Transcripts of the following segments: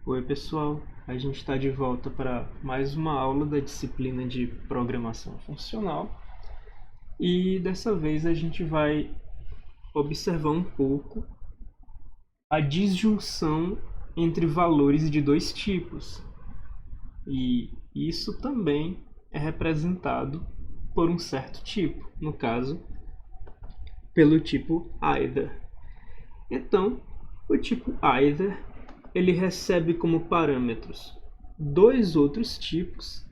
Oi pessoal, a gente está de volta para mais uma aula da disciplina de Programação Funcional e dessa vez a gente vai observar um pouco a disjunção entre valores de dois tipos, e isso também é representado por um certo tipo, no caso, pelo tipo either. Então, o tipo either ele recebe como parâmetros dois outros tipos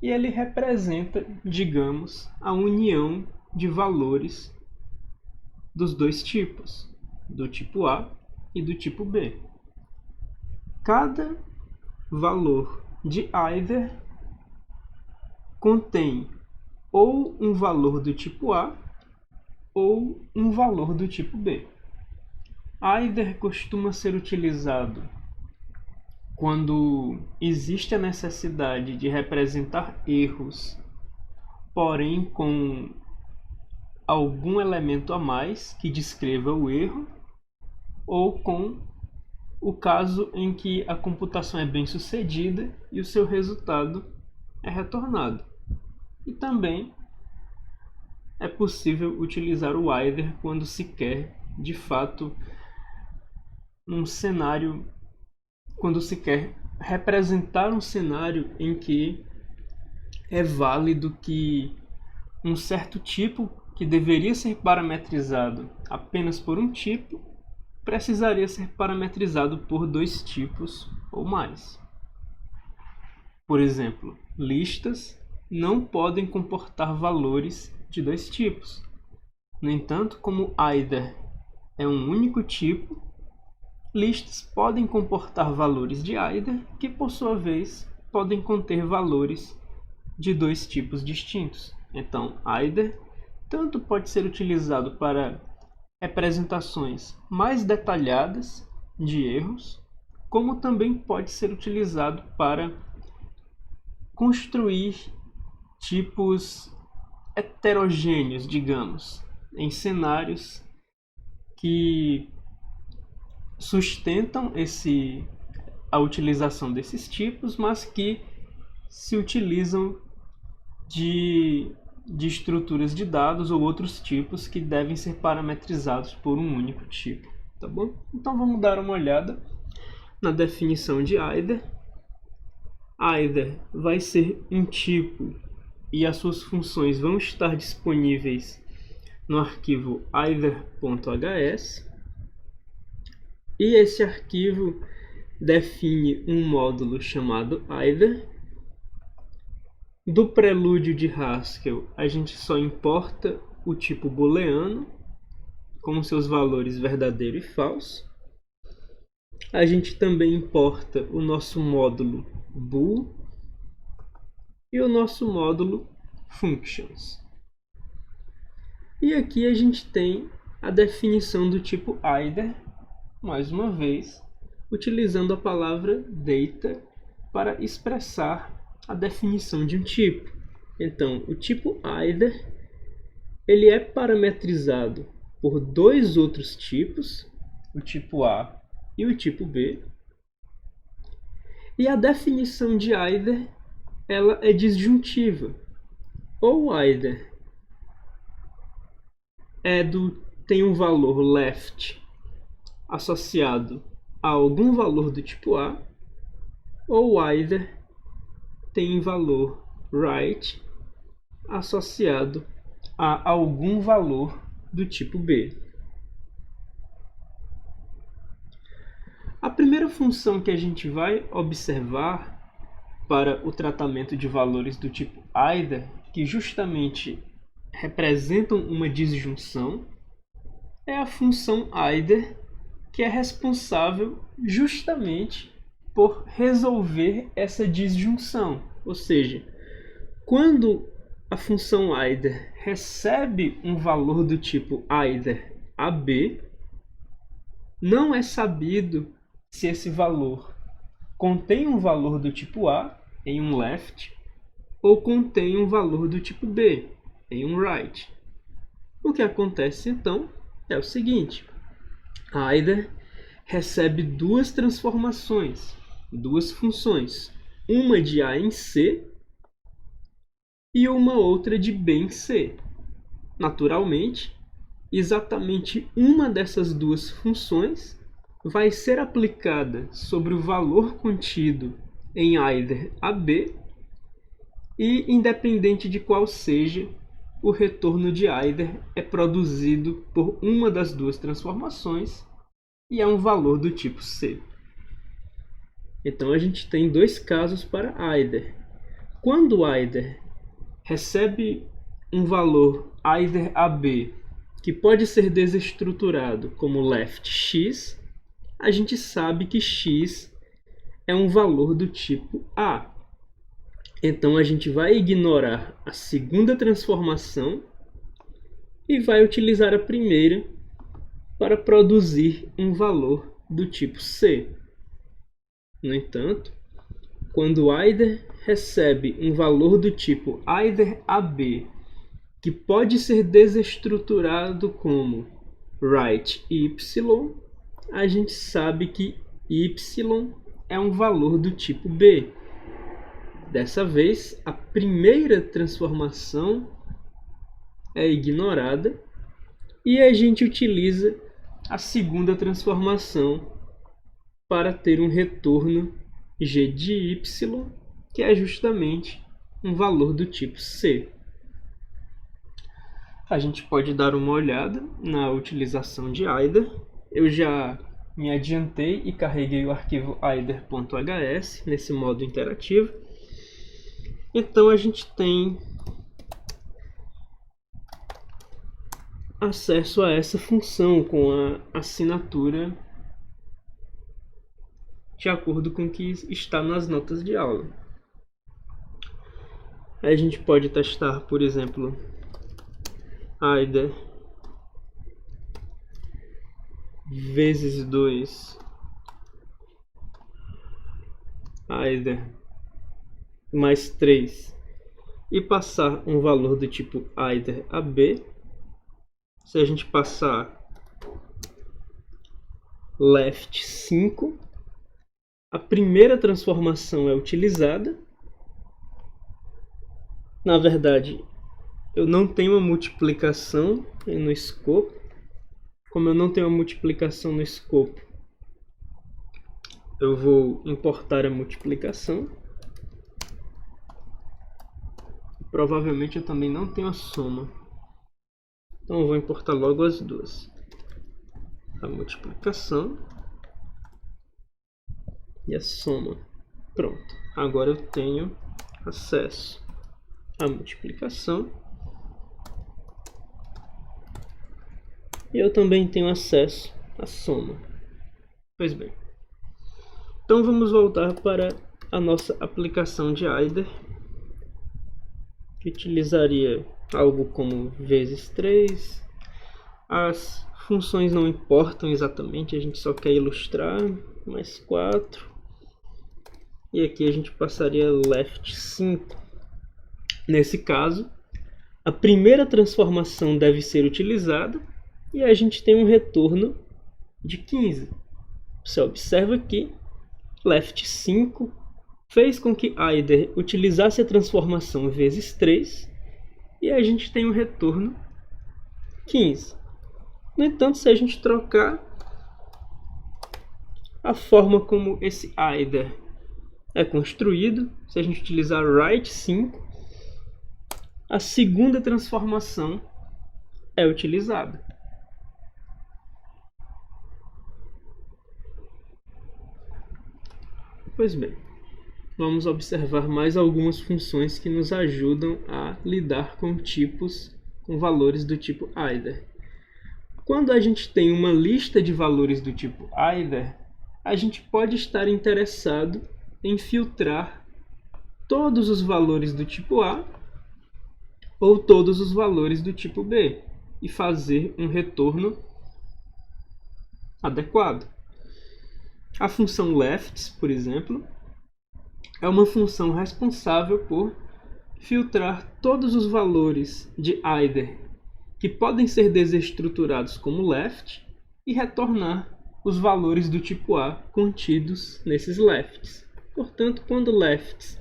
e ele representa, digamos, a união de valores dos dois tipos, do tipo A e do tipo B. Cada valor de either contém ou um valor do tipo A ou um valor do tipo B. Either costuma ser utilizado quando existe a necessidade de representar erros, porém com algum elemento a mais que descreva o erro, ou com o caso em que a computação é bem sucedida e o seu resultado é retornado. E também é possível utilizar o either quando se quer, de fato, um cenário, quando se quer representar um cenário em que é válido que um certo tipo que deveria ser parametrizado apenas por um tipo precisaria ser parametrizado por dois tipos ou mais. Por exemplo, listas não podem comportar valores de dois tipos. No entanto, como either é um único tipo, listas podem comportar valores de either que, por sua vez, podem conter valores de dois tipos distintos. Então, either tanto pode ser utilizado para representações mais detalhadas de erros, como também pode ser utilizado para construir tipos heterogêneos, digamos, em cenários que sustentam a utilização desses tipos, mas que se utilizam de estruturas de dados ou outros tipos que devem ser parametrizados por um único tipo, tá bom? Então vamos dar uma olhada na definição de either. Either vai ser um tipo e as suas funções vão estar disponíveis no arquivo either.hs, e esse arquivo define um módulo chamado either. Do prelúdio de Haskell, a gente só importa o tipo booleano, com seus valores verdadeiro e falso. A gente também importa o nosso módulo bool e o nosso módulo functions. E aqui a gente tem a definição do tipo either, mais uma vez, utilizando a palavra data para expressar a definição de um tipo. Então, o tipo either ele é parametrizado por dois outros tipos, o tipo A e o tipo B. E a definição de either ela é disjuntiva. Ou either tem um valor left associado a algum valor do tipo A, ou either tem valor right associado a algum valor do tipo B. A primeira função que a gente vai observar para o tratamento de valores do tipo either, que justamente representam uma disjunção, é a função either, que é responsável justamente por resolver essa disjunção. Ou seja, quando a função either recebe um valor do tipo either AB, não é sabido se esse valor contém um valor do tipo A, em um left, ou contém um valor do tipo B, em um right. O que acontece então é o seguinte: either recebe duas transformações. duas funções, uma de A em C e uma outra de B em C. Naturalmente, exatamente uma dessas duas funções vai ser aplicada sobre o valor contido em either AB e, independente de qual seja, o retorno de either é produzido por uma das duas transformações e é um valor do tipo C. Então a gente tem dois casos para either. Quando either recebe um valor either AB que pode ser desestruturado como left x, a gente sabe que x é um valor do tipo A. Então a gente vai ignorar a segunda transformação e vai utilizar a primeira para produzir um valor do tipo C. No entanto, quando either recebe um valor do tipo either AB que pode ser desestruturado como right y, a gente sabe que y é um valor do tipo B. Dessa vez, a primeira transformação é ignorada e a gente utiliza a segunda transformação para ter um retorno g de y, que é justamente um valor do tipo C. A gente pode dar uma olhada na utilização de either. Eu já me adiantei e carreguei o arquivo either.hs nesse modo interativo. Então a gente tem acesso a essa função com a assinatura de acordo com o que está nas notas de aula. Aí a gente pode testar, por exemplo, either vezes 2 either mais 3 e passar um valor do tipo either AB. Se a gente passar left 5, a primeira transformação é utilizada. Na verdade, eu não tenho uma multiplicação no escopo. Como eu não tenho uma multiplicação no escopo, eu vou importar a multiplicação. Provavelmente eu também não tenho a soma. Então eu vou importar logo as duas. A multiplicação e a soma. Pronto. Agora eu tenho acesso à multiplicação. E eu também tenho acesso à soma. Pois bem. Então vamos voltar para a nossa aplicação de either, que utilizaria algo como vezes 3. As funções não importam exatamente, a gente só quer ilustrar. Mais 4. E aqui a gente passaria left 5. Nesse caso, a primeira transformação deve ser utilizada e a gente tem um retorno de 15. Você observa que left 5 fez com que either utilizasse a transformação vezes 3 e a gente tem um retorno 15. No entanto, se a gente trocar a forma como esse either é construído, se a gente utilizar right 5, a segunda transformação é utilizada. Pois bem, vamos observar mais algumas funções que nos ajudam a lidar com tipos, com valores do tipo either. Quando a gente tem uma lista de valores do tipo either, a gente pode estar interessado em filtrar todos os valores do tipo A ou todos os valores do tipo B e fazer um retorno adequado. A função lefts, por exemplo, é uma função responsável por filtrar todos os valores de either que podem ser desestruturados como left e retornar os valores do tipo A contidos nesses lefts. Portanto, quando lefts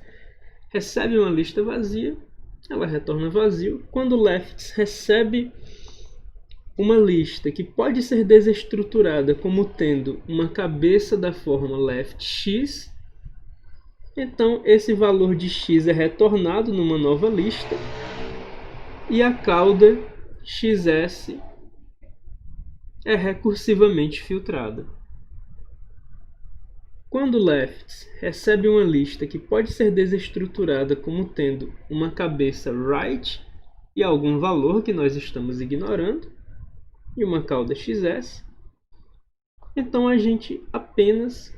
recebe uma lista vazia, ela retorna vazio. Quando lefts recebe uma lista que pode ser desestruturada como tendo uma cabeça da forma leftx, então esse valor de x é retornado numa nova lista e a cauda xs é recursivamente filtrada. Quando lefts recebe uma lista que pode ser desestruturada como tendo uma cabeça right e algum valor que nós estamos ignorando, e uma cauda xs, então a gente apenas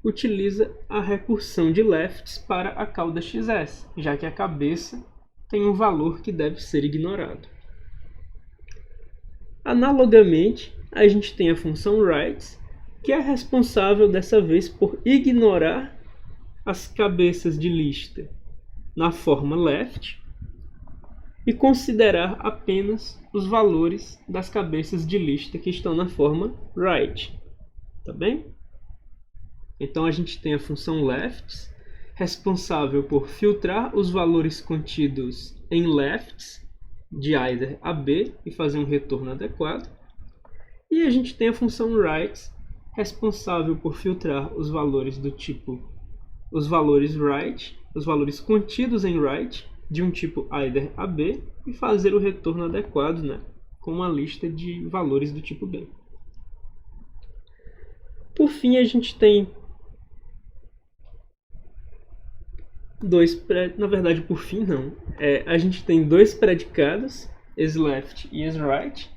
utiliza a recursão de lefts para a cauda xs, já que a cabeça tem um valor que deve ser ignorado. Analogamente, a gente tem a função right, que é responsável dessa vez por ignorar as cabeças de lista na forma left e considerar apenas os valores das cabeças de lista que estão na forma right. Tá bem? Então a gente tem a função lefts, responsável por filtrar os valores contidos em lefts de either a b e fazer um retorno adequado. E a gente tem a função right, responsável por filtrar os valores do tipo os valores right, os valores contidos em right de um tipo either a b e fazer o retorno adequado, né, com uma lista de valores do tipo b. Por fim, a gente tem a gente tem dois predicados, isLeft e isRight,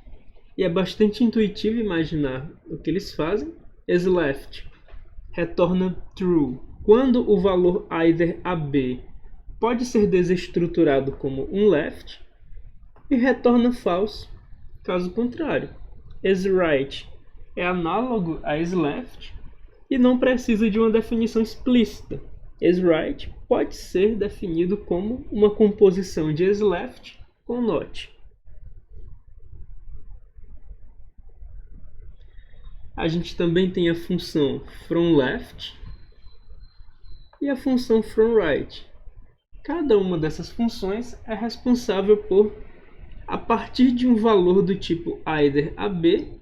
e é bastante intuitivo imaginar o que eles fazem. isLeft retorna true quando o valor either AB pode ser desestruturado como um left, e retorna false caso contrário. isRight é análogo a isLeft e não precisa de uma definição explícita. isRight pode ser definido como uma composição de isLeft com not. A gente também tem a função fromLeft e a função fromRight. Cada uma dessas funções é responsável por, a partir de um valor do tipo either AB,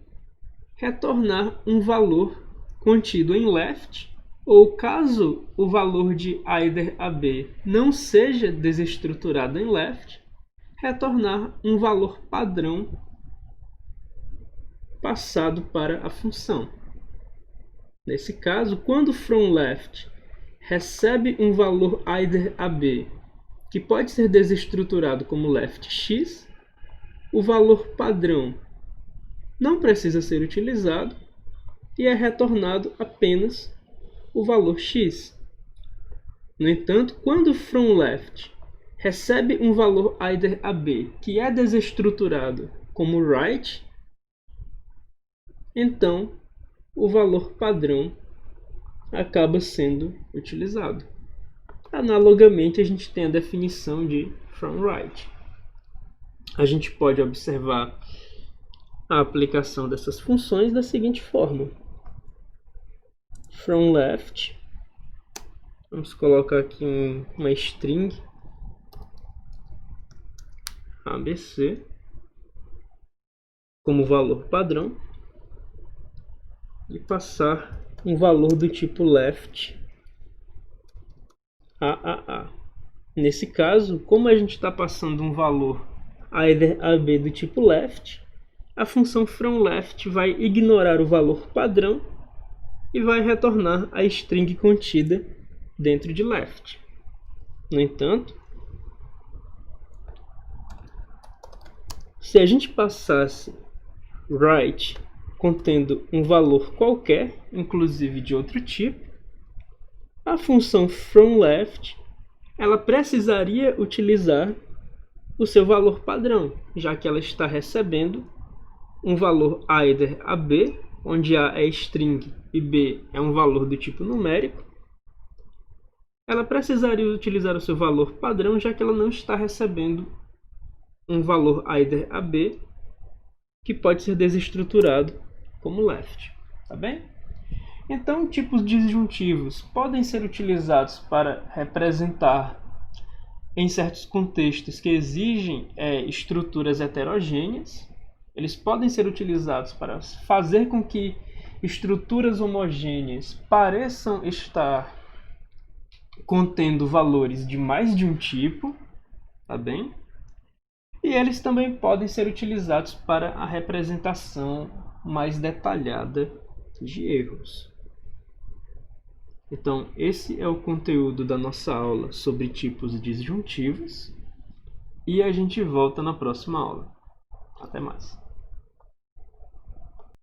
retornar um valor contido em left, ou caso o valor de either AB não seja desestruturado em left, retornar um valor padrão passado para a função. Nesse caso, quando fromLeft recebe um valor either AB que pode ser desestruturado como leftx, o valor padrão não precisa ser utilizado e é retornado apenas o valor x. No entanto, quando fromLeft recebe um valor either AB que é desestruturado como right, então o valor padrão acaba sendo utilizado. Analogamente, a gente tem a definição de fromRight. A gente pode observar a aplicação dessas funções da seguinte forma. fromLeft, vamos colocar aqui uma string ABC como valor padrão e passar um valor do tipo left AAA. Nesse caso, como a gente está passando um valor either AB do tipo left, a função fromLeft vai ignorar o valor padrão e vai retornar a string contida dentro de left. No entanto, se a gente passasse right contendo um valor qualquer, inclusive de outro tipo, a função fromLeft ela precisaria utilizar o seu valor padrão, já que ela está recebendo um valor either AB, onde A é string e B é um valor do tipo numérico. Ela precisaria utilizar o seu valor padrão, já que ela não está recebendo um valor either AB que pode ser desestruturado como left. tá bem? Então, tipos disjuntivos podem ser utilizados para representar, em certos contextos que exigem estruturas heterogêneas. Eles podem ser utilizados para fazer com que estruturas homogêneas pareçam estar contendo valores de mais de um tipo, tá bem? E eles também podem ser utilizados para a representação mais detalhada de erros. Então, esse é o conteúdo da nossa aula sobre tipos disjuntivos e a gente volta na próxima aula. Até mais!